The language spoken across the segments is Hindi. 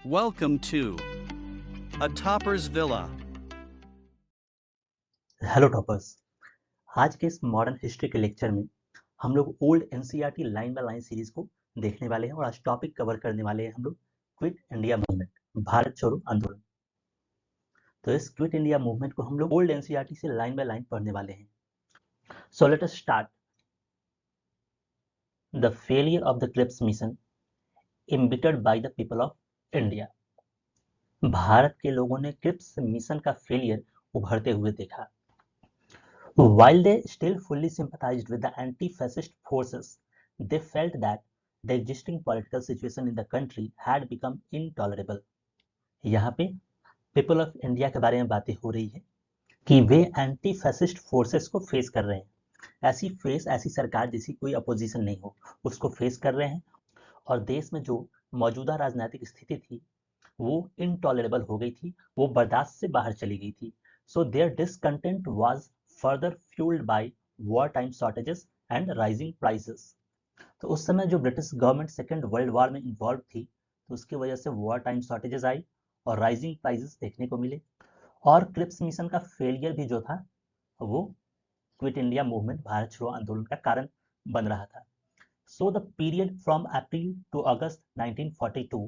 Welcome to A Topper's Villa. Hello toppers. आज के इस मॉडर्न हिस्ट्री के लेक्चर में हम लोग old NCERT line by line series को देखने वाले हैं और आज टॉपिक कवर करने वाले हैं हम लोग क्विट इंडिया मूवमेंट, भारत छोड़ो आंदोलन। तो इस क्विट इंडिया मूवमेंट को हम लोग ओल्ड एनसीईआरटी से लाइन बाय लाइन पढ़ने वाले हैं। So let us start. The failure of the Cripps Mission embittered by the people of India. Bharat के लोगों ने क्रिप्स मिशन का फेलियर उभरते हुए देखा। While they still fully sympathized with the anti-fascist forces, they felt that the existing political situation in the country had become intolerable. यहाँ पे पीपल ऑफ इंडिया के बारे में बातें हो रही है कि वे एंटी फैसिस्ट फोर्सेस को फेस कर रहे हैं। ऐसी सरकार जैसी कोई अपोजिशन नहीं हो उसको फेस कर रहे हैं और देश में जो मौजूदा राजनीतिक स्थिति थी वो इनटॉलरेबल हो गई थी, वो बर्दाश्त से बाहर चली गई थी। So there discontent was further fueled by wartime shortages and rising prices. तो उस समय जो British government second world war में इन्वॉल्व थी तो उसकी वजह से वॉर टाइम शॉर्टेजेस आई और राइजिंग प्राइसेस देखने को मिले और क्रिप्स मिशन का फेलियर भी जो था वो क्विट इंडिया मूवमेंट, भारत छोड़ो आंदोलन का कारण बन रहा था। So the period from April to August 1942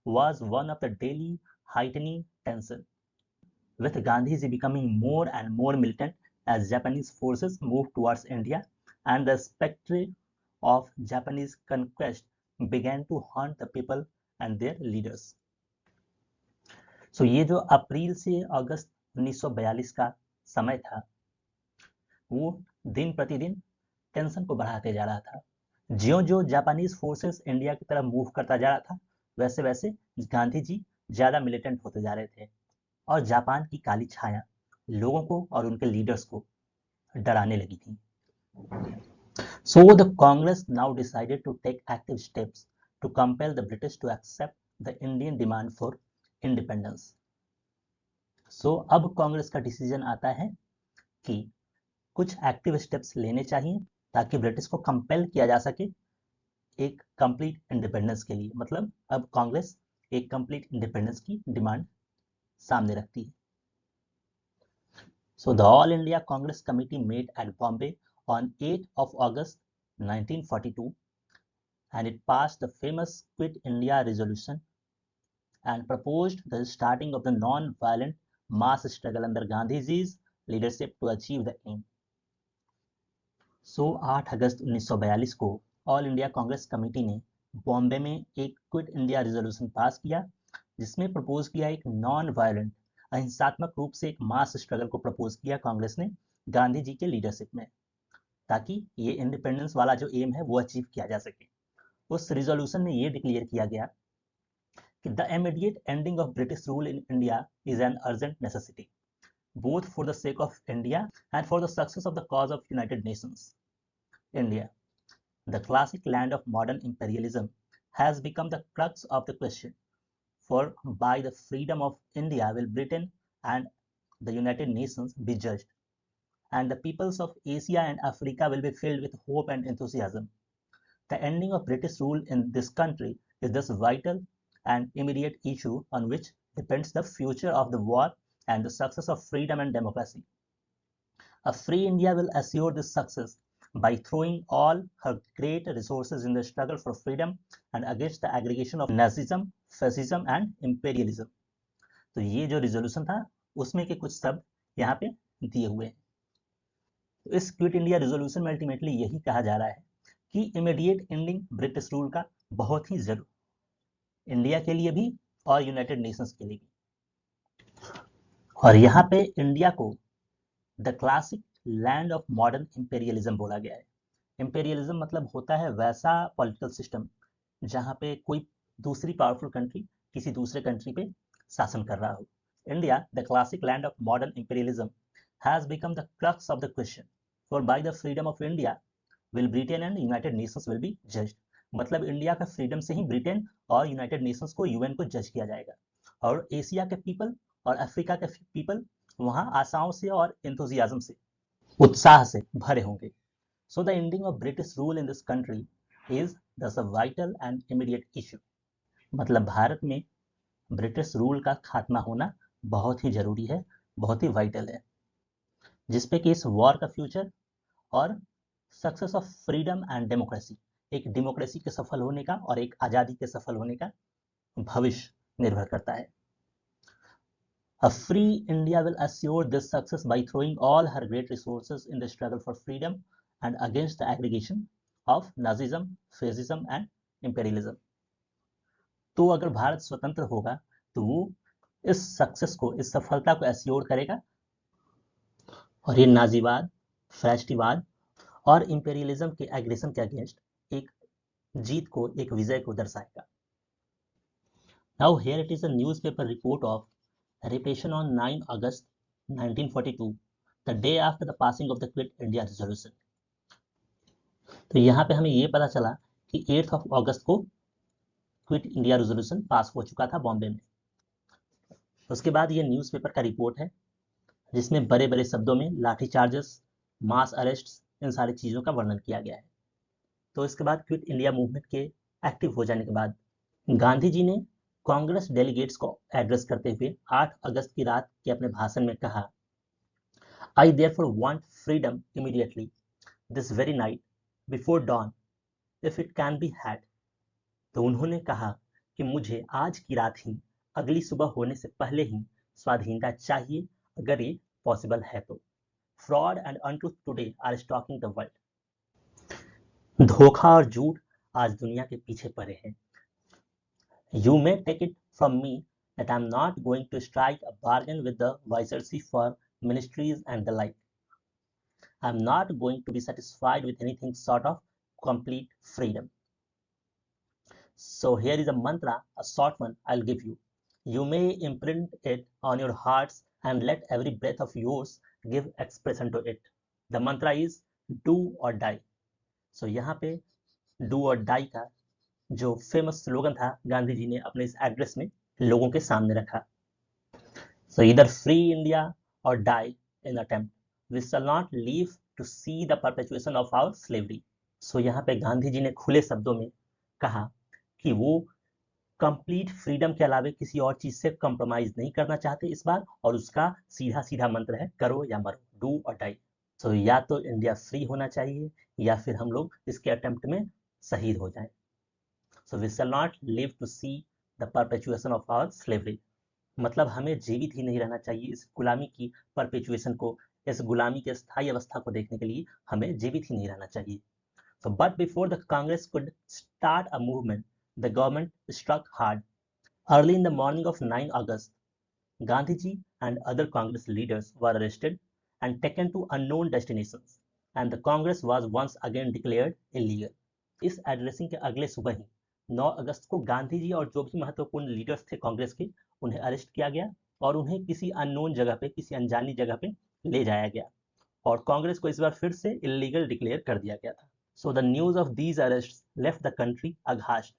was one of the daily heightening tension, with Gandhiji becoming more and more militant as Japanese forces moved towards India and the spectre of Japanese conquest began to haunt the people and their leaders. So ये जो अप्रैल से अगस्त 1942 का समय था वो दिन प्रतिदिन टेंशन को बढ़ाते जा रहा था। ज्यों-ज्यों जापानीज फोर्सेस इंडिया की तरफ मूव करता जा रहा था वैसे वैसे गांधी जी ज्यादा मिलिटेंट होते जा रहे थे और जापान की काली छाया लोगों को और उनके लीडर्स को डराने लगी थी। So the Congress now decided to take active steps to compel the British to accept the Indian demand for independence. So अब कांग्रेस का डिसीजन आता है कि कुछ एक्टिव स्टेप्स लेने चाहिए ताकि ब्रिटिश को कंपेल किया जा सके एक कंप्लीट इंडिपेंडेंस के लिए। मतलब अब कांग्रेस एक कंप्लीट इंडिपेंडेंस की डिमांड सामने रखती है। So the All India Congress Committee met at Bombay on 8th of August 1942 and it passed the famous Quit India resolution and proposed the starting of the non-violent mass struggle under Gandhiji's leadership to achieve the aim. So 8 अगस्त 1942 को ऑल इंडिया कांग्रेस कमेटी ने बॉम्बे में एक क्विट इंडिया रेजोल्यूशन पास किया जिसमें प्रपोज किया एक नॉन वायलेंट अहिंसात्मक रूप से एक मास स्ट्रगल को प्रपोज किया कांग्रेस ने गांधी जी के लीडरशिप में ताकि ये इंडिपेंडेंस वाला जो एम है वो अचीव किया जा सके। उस रिजोल्यूशन में ये डिक्लेयर किया गया कि the immediate ending of British rule in India is an urgent necessity both for the sake of India and for the success of the cause of United Nations. India, the classic land of modern imperialism, has become the crux of the question. For by the freedom of India will Britain and the United Nations be judged, and the peoples of Asia and Africa will be filled with hope and enthusiasm. The ending of British rule in this country is thus vital and immediate issue on which depends the future of the war and the success of freedom and democracy. A free India will assure this success by throwing all her great resources in the struggle for freedom and against the aggregation of Nazism, fascism and imperialism. तो ये जो रिजोल्यूशन था उसमें के कुछ शब्द यहाँ पे दिए हुए हैं। तो इस क्विट इंडिया रिजोल्यूशन में अल्टीमेटली यही कहा जा रहा है कि इमीडिएट एंडिंग ब्रिटिश रूल का बहुत ही जरूर, इंडिया के लिए भी और यूनाइटेड नेशंस के लिए भी। और यहाँ पे इंडिया को the classic land of modern imperialism बोला गया है। इंपेरियलिज्म मतलब होता है वैसा पॉलिटिकल सिस्टम जहां पे कोई दूसरी पावरफुल कंट्री किसी दूसरे कंट्री पे शासन कर रहा हो। India, the classic land of modern imperialism, has become the crux of the question for by the freedom of India will Britain and United Nations will be judged. मतलब इंडिया का फ्रीडम से ही ब्रिटेन और यूनाइटेड नेशंस को, यूएन को जज किया जाएगा और एशिया के पीपल और अफ्रीका के पीपल वहां आशाओं से और एंथुजियाज्म से, उत्साह से भरे होंगे। So the ending of British rule in this country is thus a vital and immediate issue. मतलब भारत में ब्रिटिश रूल का खात्मा होना बहुत ही जरूरी है, बहुत ही वाइटल है, जिसपे कि इस वॉर का फ्यूचर और success of freedom and democracy, एक डेमोक्रेसी के सफल होने का और एक आज़ादी के सफल होने का भविष्य निर्भर करता है। A free India will assure this success by throwing all her great resources in the struggle for freedom and against the aggregation of Nazism, fascism and imperialism. तो अगर भारत स्वतंत्र होगा तो वो इस सक्सेस को, इस सफलता को एश्योर करेगा और ये नाजीवाद, फैसिस्टवाद और इंपेरियलिज्म के एग्रेशन के अगेंस्ट एक जीत को, एक विजय को दर्शाएगा। Now here it is a newspaper report of repression on 9 August 1942, the day after the passing of the Quit India Resolution. तो यहाँ पे हमें ये पता चला कि 8 अगस्त को क्विट इंडिया रेजोल्यूशन पास हो चुका था बॉम्बे में। उसके बाद ये न्यूज़पेपर का रिपोर्ट है जिसमें बड़े बड़े शब्दों में लाठी चार्जेस, मास अरेस्ट, इन सारी चीज़ों का वर्णन किया गया है। तो इसके बाद क्विट इंडिया मूवमेंट के एक्टिव हो जाने के बाद गांधी जी ने कांग्रेस डेलीगेट्स को एड्रेस करते हुए 8 अगस्त की रात के अपने भाषण में कहा, I therefore want freedom immediately, this very night, before dawn, if it can be had. तो उन्होंने कहा कि मुझे आज की रात ही, अगली सुबह होने से पहले ही स्वाधीनता चाहिए, अगर ये पॉसिबल है तो। Fraud and untruth today are stalking the world. धोखा और झूठ आज दुनिया के पीछे पड़े हैं। You may take it from me that I am not going to strike a bargain with the viceroy for ministries and the like. I am not going to be satisfied with anything short of complete freedom. So here is a mantra, a short one I'll give you. You may imprint it on your hearts and let every breath of yours give expression to it. The mantra is do or die. So यहाँ पे do or die का जो फेमस स्लोगन था गांधी जी ने अपने इस एड्रेस में लोगों के सामने रखा। सो इधर free India or die in attempt, we shall not live to see the perpetuation of our slavery. So यहाँ पे गांधी जी ने खुले शब्दों में कहा कि वो कंप्लीट फ्रीडम के अलावा किसी और चीज से कंप्रोमाइज नहीं करना चाहते इस बार, और उसका सीधा सीधा मंत्र है करो या मरो, डू और डाई। सो या तो इंडिया फ्री होना चाहिए या फिर हम लोग इसके अटेम्प्ट में शहीद हो जाएं। So we shall not live to see the perpetuation of our slavery. मतलब हमें जीवित ही नहीं रहना चाहिए इस गुलामी की परपेचुएशन को, इस गुलामी की स्थायी अवस्था को देखने के लिए हमें जीवित ही नहीं रहना चाहिए। So but before the Congress could start a movement, the government struck hard. Early in the morning of 9 August, Gandhiji and other Congress leaders were arrested and taken to unknown destinations, and the Congress was once again declared illegal. इस एड्रेसिंग के अगले सुबह ही 9 अगस्त को गांधी जी और जो भी महत्वपूर्ण लीडर्स थे कांग्रेस के, उन्हें अरेस्ट किया गया और उन्हें किसी अननोन जगह पे, किसी अनजानी जगह पे ले जाया गया और कांग्रेस को इस बार फिर से इलीगल डिक्लेयर कर दिया गया था। So the news of these अरेस्ट्स left the country अघास्ट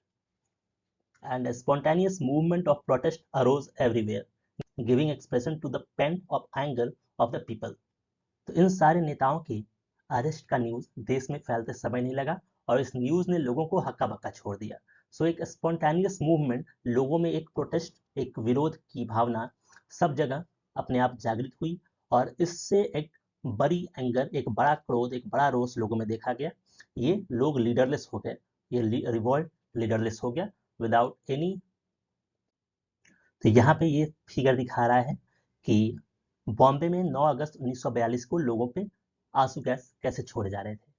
and a spontaneous movement of protest arose everywhere, giving expression to the pent up anger of the people. तो इन सारे नेताओं के अरेस्ट का न्यूज देश में फैलते समय नहीं लगा और इस न्यूज ने लोगों को हक्का बक्का छोड़ दिया। सो एक स्पॉन्टेनियस मूवमेंट, लोगों में एक प्रोटेस्ट, एक विरोध की भावना सब जगह अपने आप जागृत हुई और इससे एक बड़ी एंगर, एक बड़ा क्रोध, एक बड़ा रोष लोगों में देखा गया। ये लोग लीडरलेस हो गए, ये रिवोल्ट लीडरलेस हो गया विदाउट एनी। तो यहाँ पे ये फिगर दिखा रहा है कि बॉम्बे में 9 अगस्त 1942 को लोगों पे आंसू गैस कैसे छोड़े जा रहे थे।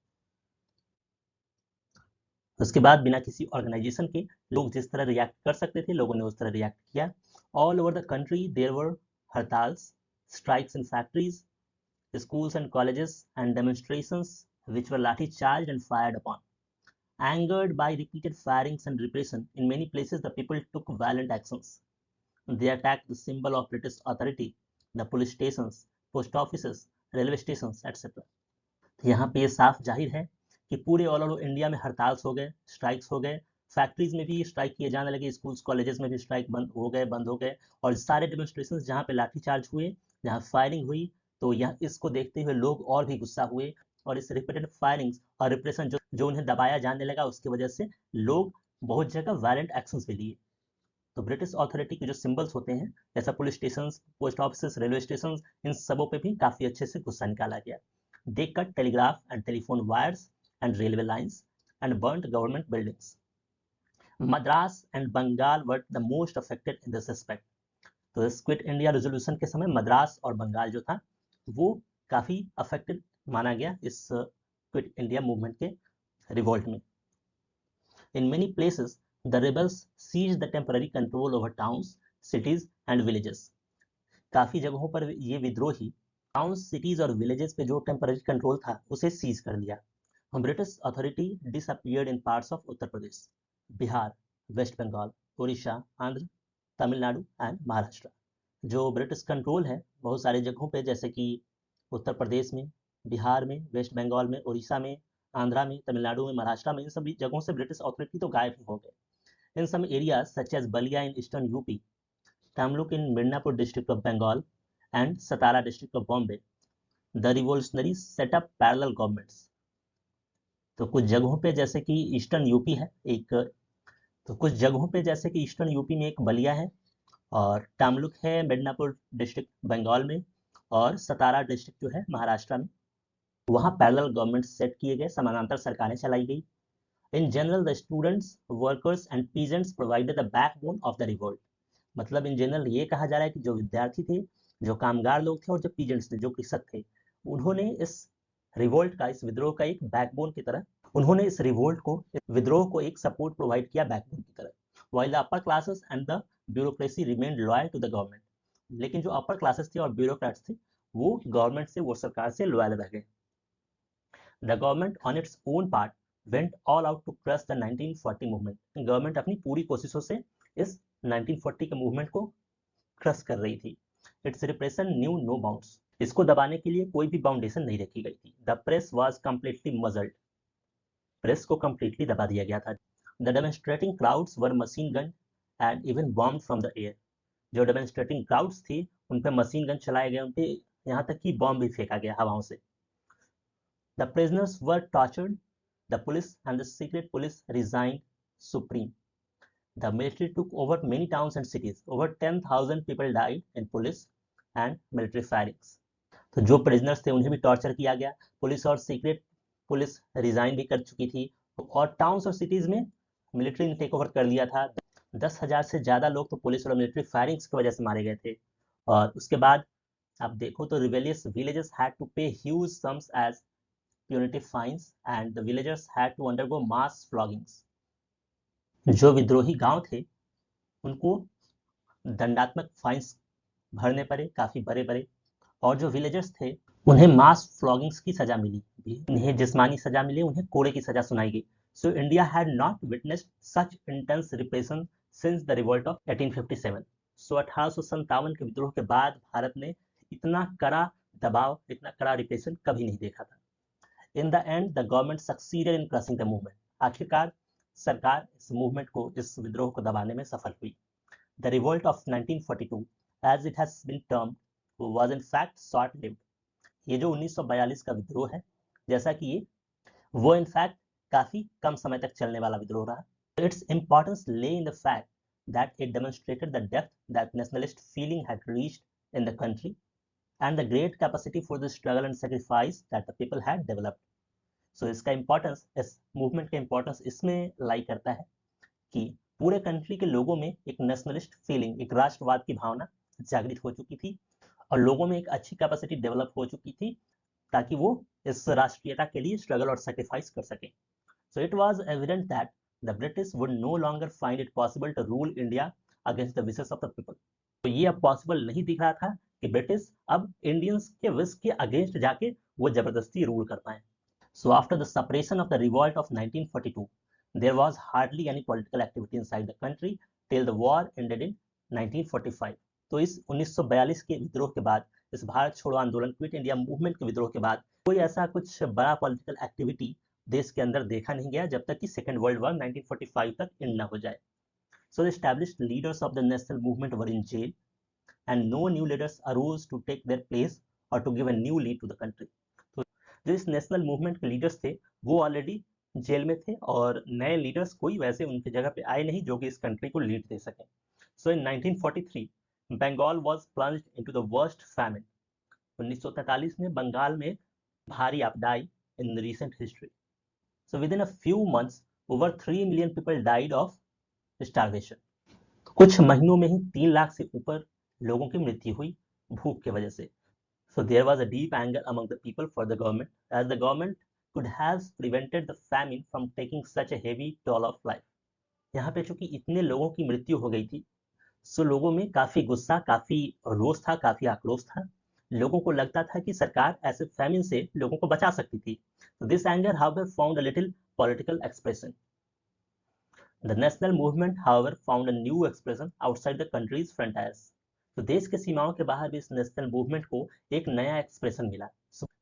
उसके बाद बिना किसी ऑर्गेनाइजेशन के लोग जिस तरह रिएक्ट कर सकते थे, लोगों ने उस तरह रिएक्ट किया। All over the country there were hartals, strikes in factories, schools and colleges, and demonstrations which were lathi charged and fired upon. Angered by repeated firings and repression, in many places the people took violent actions. They attacked the symbol of British authority, the police stations, post offices, railway stations, etc. यहाँ पे ये साफ जाहिर है कि पूरे ऑल ओवर इंडिया में हड़ताल्स हो गए, स्ट्राइक्स हो गए, फैक्ट्रीज में भी स्ट्राइक किए जाने लगे, स्कूल्स कॉलेजेस में भी स्ट्राइक बंद हो गए और सारे डेमोन्स्ट्रेशन जहाँ पे लाठीचार्ज हुए, जहाँ फायरिंग हुई, तो यह इसको देखते हुए लोग और भी गुस्सा हुए और इस रिपीटेड फायरिंग्स और रिप्रेशन जो उन्हें दबाया जाने लगा, उसकी वजह से लोग बहुत जगह वायलेंट एक्शंस भी लिए। तो ब्रिटिश अथॉरिटी के जो सिंबल्स होते हैं, जैसा police station, post office, railway station, इन सबों पे भी काफी अच्छे से गुस्सा निकाला गया। They cut telegraph and telephone wires and railway lines and burned government buildings. Madras and Bengal were the most affected in this respect. तो इस क्विट इंडिया रेजोल्यूशन के समय मद्रास और बंगाल जो था वो काफी अफेक्टेड माना गया इस क्विट इंडिया मूवमेंट के रिवोल्ट में। In many places, the rebels seized the temporary control over towns, cities and villages. काफी जगहों पर ये विद्रोही टाउन्स, सिटीज और विलेजेस पे जो टेम्पररी कंट्रोल था उसे सीज कर लिया। British authority disappeared in parts of Uttar Pradesh, Bihar, West Bengal, Orissa, Andhra, Tamil Nadu and Maharashtra. जो ब्रिटिश कंट्रोल है बहुत सारी जगहों पे, जैसे कि उत्तर प्रदेश में, बिहार में, वेस्ट बंगाल में, उड़ीसा में, आंध्रा में, तमिलनाडु में, महाराष्ट्र में, इन सभी जगहों से ब्रिटिश अथॉरिटी तो गायब ही हो गए। In some areas such as Ballia in eastern UP, Tamluk in Midnapore district of Bengal and Satara district of Bombay, the revolutionary set up parallel governments. तो कुछ जगहों पे जैसे कि ईस्टर्न यूपी है एक, तो कुछ जगहों पे जैसे कि ईस्टर्न यूपी में एक बलिया है, और तमलुक है मिदनापुर डिस्ट्रिक्ट बंगाल में, और सतारा डिस्ट्रिक्ट जो है महाराष्ट्र में, वहां पैरेलल गवर्नमेंट सेट किए गए, समानांतर सरकारें चलाई गई। In general the students, workers and peasants provided the backbone of the revolt. मतलब इन जनरल ये कहा जा रहा है कि जो विद्यार्थी थे, जो कामगार लोग थे और जो पीजेंट्स थे, जो कृषक थे, उन्होंने इस रिवोल्ट का, इस विद्रोह का एक बैकबोन की तरह, उन्होंने इस रिवोल्ट को, इस विद्रोह को एक सपोर्ट प्रोवाइड किया बैकबोन की तरह। While the upper classes and the bureaucracy remained loyal to the government. लेकिन जो अपर क्लासेस थे और ब्यूरोक्रेट्स थे वो गवर्नमेंट से, वो सरकार से लॉयल रह गए। The government on its own part went all out to crush the 1940 movement. Government अपनी पूरी कोशिशों से इस 1940 के मूवमेंट को क्रश कर रही थी। Its repression knew no bounds. इसको दबाने के लिए कोई भी बाउंडेशन नहीं रखी गई थी। The press was completely muzzled. Press को कंप्लीटली दबा दिया गया था। The demonstrating crowds were machine gun and even bomb from the air. जो डेमोन्स्ट्रेटिंग क्राउड्स थी उन पे मशीन गन चलाए गए, उन पे यहाँ तक कि बॉम्ब भी फेंका गया हवाओं से। The prisoners were tortured, the police and the secret police reigned supreme. The military took over many towns and cities. Over 10,000 people died in police and military firings. तो जो प्रिजनर्स थे उन्हें भी टॉर्चर किया गया, पुलिस और सीक्रेट पुलिस रिजाइन भी कर चुकी थी, और टाउन्स और सिटीज में मिलिट्री ने टेक ओवर कर लिया था। 10,000 से ज्यादा लोग तो पुलिस और मिलिट्री फायरिंग्स की वजह से मारे गए थे। और उसके बाद आप देखो तो rebellious villages had to pay huge sums as punitive fines and the villagers had to undergo mass floggings. जो विद्रोही गांव थे उनको दंडात्मक फाइन्स भरने पड़े, काफी बड़े बड़े, और जो विलेजर्स थे उन्हें मास फ्लॉगिंग्स की सजा मिली, उन्हें जिस्मानी सजा मिली, उन्हें कोड़े की सजा सुनाई गई। So India had not witnessed such intense repression since the revolt of 1857। सो 1857 के विद्रोह के बाद भारत ने इतना कड़ा दबाव, इतना कड़ा रिप्रेशन कभी नहीं देखा था। In the end the government succeeded in crushing the movement. आखिरकार सरकार इस मूवमेंट को, इस विद्रोह को दबाने में सफल हुई। The revolt of 1942 as it has been termed was in fact short lived। ये जो 1942 का विद्रोह है, जैसा कि ये वो इनफैक्ट काफी कम समय तक चलने वाला विद्रोह रहा। Its importance lay in the fact that it demonstrated the depth that nationalist feeling had reached in the country and the great capacity for the struggle and sacrifice that the people had developed। सो इसका इंपॉर्टेंस, इस मूवमेंट का इंपॉर्टेंस इसमें लाई करता है कि पूरे कंट्री के लोगों में एक नेशनलिस्ट फीलिंग, एक राष्ट्रवाद की भावना जागृत हो चुकी थी, और लोगों में एक अच्छी कैपेसिटी डेवलप हो चुकी थी ताकि वो इस राष्ट्रीयता के लिए स्ट्रगल और सेक्रीफाइस कर सके। So it was evident that the British would no longer find it possible to rule India against the wishes of the people. तो ये अब पॉसिबल नहीं दिख रहा था कि ब्रिटिश अब इंडियंस के विश के अगेंस्ट जाके वो जबरदस्ती रूल कर पाए। So after the suppression of the revolt of 1942, there was hardly any political activity inside the country till the war ended in 1945। तो इस 1942 के विद्रोह के बाद, इस भारत छोड़ो आंदोलन, क्विट इंडिया मूवमेंट के विद्रोह के बाद कोई ऐसा कुछ बड़ा पॉलिटिकल एक्टिविटी देश के अंदर देखा नहीं गया जब तक कि सेकेंड वर्ल्ड वॉर 1945 तक एंड न हो जाए। So the established leaders of the national movement were in jail and no new leaders arose to take their place or to give a new lead to the country। जो इस नेशनल मूवमेंट के लीडर्स थे वो ऑलरेडी जेल में थे, और नए लीडर्स कोई वैसे उनकी जगह पे आए नहीं जो कि इस कंट्री को लीड दे सके। So in 1943, Bengal was plunged into the worst famine. 1943 में बंगाल में भारी आपदा आई in recent history. So within a few months, over 3 million people died of starvation. कुछ महीनों में ही 3 लाख से ऊपर लोगों की मृत्यु हुई भूख की वजह से. So there was a deep anger among the people for the government, as the government could have prevented the famine from taking such a heavy toll of life. यहाँ पे चूंकि इतने लोगों की मृत्यु हो गई थी, सो लोगों में काफी गुस्सा, काफी रोष था, काफी आक्रोश था. लोगों को लगता था कि सरकार ऐसे फैमिन से लोगों को बचा सकती थी. This anger however found a little political expression. The national movement however found a new expression outside the country's frontiers. तो देश के सीमाओं के बाहर भी इस नेशनल मूवमेंट को एक नया एक्सप्रेशन मिला.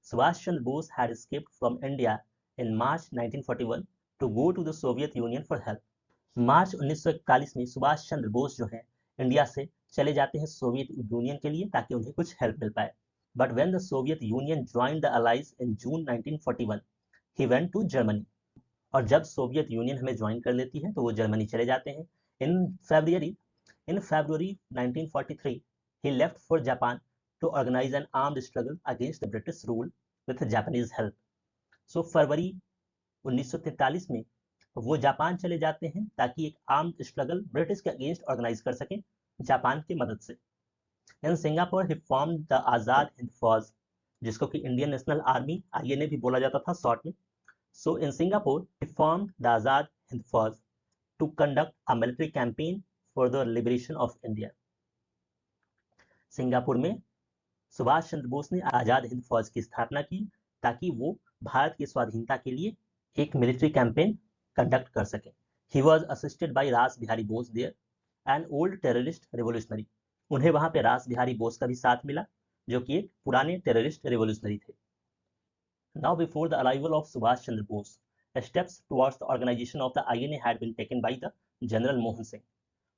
Subhash Chandra Bose had escaped from India in March 1941 to go to the Soviet Union for help. मार्च 1941 में सुभाष चंद्र बोस जो है इंडिया से चले जाते हैं सोवियत यूनियन के लिए ताकि उन्हें कुछ हेल्प मिल पाए. But when the Soviet Union joined the allies in June 1941, he went to Germany. और जब सोवियत यूनियन हमें ज्वाइन कर लेती है तो वो जर्मनी चले जाते हैं. इन फरवरी 1943, he left for Japan to organize an armed struggle against the British rule with Japanese help. So फरवरी 1943 में वो जापान चले जाते हैं ताकि एक आर्म्ड स्ट्रगल ब्रिटिश के अगेंस्ट ऑर्गेनाइज कर सकें जापान की मदद से. In Singapore he form the Azad Hind Fauj, जिसको कि इंडियन नेशनल आर्मी आईएनए भी बोला जाता था शॉर्ट में. So in Singapore he form the Azad Hind Fauj to conduct a military campaign for the liberation of India. Singapore में सुभाष चंद्र बोस ने आजाद हिंद फौज की स्थापना की ताकि वो भारत की स्वाधीनता के लिए एक मिलिट्री कैंपेन कंडक्ट कर सके. He was assisted by Ras Bihari Bose there, an old terrorist revolutionary. उन्हें वहां पे रास बिहारी बोस का भी साथ मिला जो कि एक पुराने टेररिस्ट रिवोल्यूशनरी थे. Now before the arrival of Subhash Chandra Bose, steps towards the organisation of the INA had been taken by the general Mohan Singh,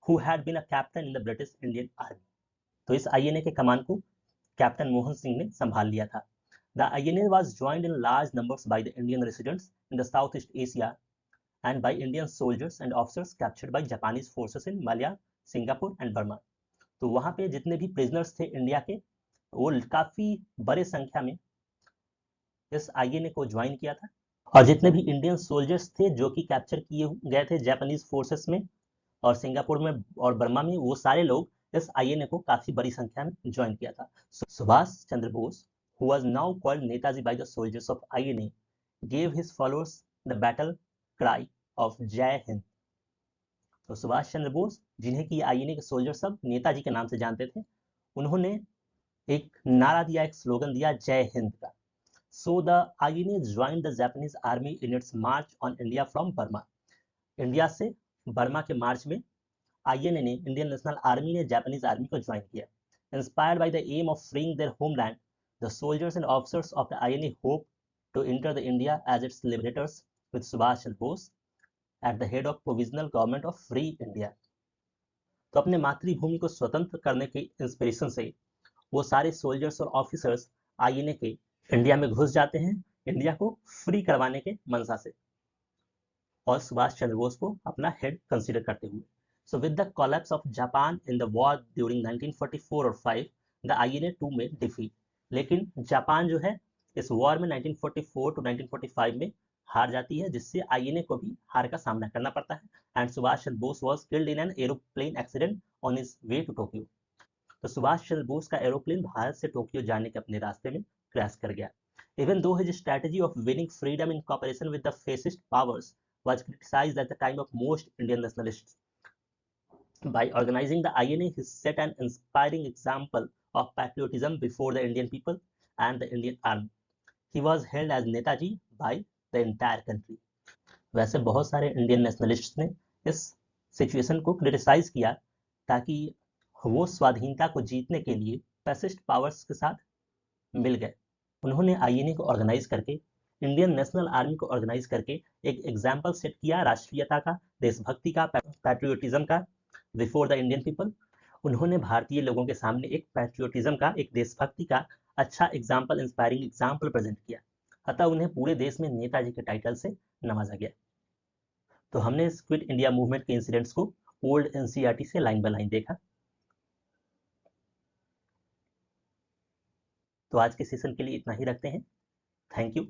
who had been a captain in the British Indian army. तो इस आईएनए के कमान को कैप्टन मोहन सिंह ने संभाल लिया था. The INA was joined in large numbers by the Indian residents in the south east Asia and by Indian soldiers and officers captured by Japanese forces in Malaya, Singapore and Burma. तो वहां पे जितने भी प्रिजनर्स थे इंडिया के, वो काफी बड़े संख्या में इस आईएनए को ज्वाइन किया था. और जितने भी इंडियन सोल्जर्स थे जो कि कैप्चर किए गए थे जापानीज फोर्सेस में और सिंगापुर में और बर्मा में, वो सारे लोग इस आईएनए को काफी बड़ी संख्या में ज्वाइन किया था. Subhash Chandra Bose, who was now called Netaji by the soldiers of INA, gave his followers the battle cry of जय हिंद. तो सुभाष चंद्र बोस, जिन्हें कि आईएनए के सोल्जर सब नेताजी के नाम से जानते थे, उन्होंने एक नारा दिया, एक स्लोगन दिया जय हिंद का. So the INA joined the Japanese army in its march on India from Burma. India से बर्मा के मार्च में आईएनए ने, इंडियन नेशनल आर्मी ने जापानीज आर्मी को ज्वाइन किया. Inspired by the aim of freeing their homeland, the soldiers and officers of the INA hope to enter the India as its liberators with Subhash Chandra Bose at the head of provisional government of free India. तो अपने मातृभूमि को स्वतंत्र करने के इंस्पिरेशन से वो सारे सोल्जर्स और ऑफिसर्स आईएनए के इंडिया में घुस जाते हैं, इंडिया को फ्री करवाने के मंशा से और सुभाष चंद्र बोस को अपना हेड कंसीडर करते हुए. So with the collapse of Japan in the war during 1944 और 5, the INA too made defeat. लेकिन जापान जो है इस वॉर में 1944 to 1945 में हार जाती है, जिससे आईएनए को भी हार का सामना करना पड़ता है. And Subhash Chandra Bose was killed in an aeroplane accident on his way to Tokyo. तो सुभाष चंद्र बोस का एरोप्लेन भारत से टोक्यो जाने के अपने रास्ते में क्रैश कर गया. Even though his strategy of winning freedom in cooperation with the fascist powers was criticised at the time of most Indian nationalists. By organizing the INA, he set an inspiring example of patriotism before the Indian people and the Indian army. He was hailed as Netaji by the entire country. वैसे बहुत सारे इंडियन नेशनलिस्ट्स ने इस सिचुएशन को क्रिटिसाइज किया ताकि वो स्वाधीनता को जीतने के लिए फैसिस्ट पावर्स के साथ मिल गए. उन्होंने आईएनए को ऑर्गेनाइज करके, इंडियन नेशनल आर्मी को ऑर्गेनाइज करके एक एग्जाम्पल सेट किया राष्ट्रीयता का, देशभक्ति का, पैट्रियोटिज्म का बिफोर द इंडियन पीपल. उन्होंने भारतीय लोगों के सामने एक पैट्रियोटिज्म का, एक देशभक्ति का अच्छा एग्जाम्पल, इंस्पायरिंग एग्जाम्पल प्रेजेंट किया. अतः उन्हें पूरे देश में नेताजी के टाइटल से नवाजा गया. तो हमने इस क्विट इंडिया मूवमेंट के इंसिडेंट्स को ओल्ड एनसीईआरटी से लाइन बाय लाइन देखा। तो आज के सेशन के लिए इतना ही रखते हैं। Thank you.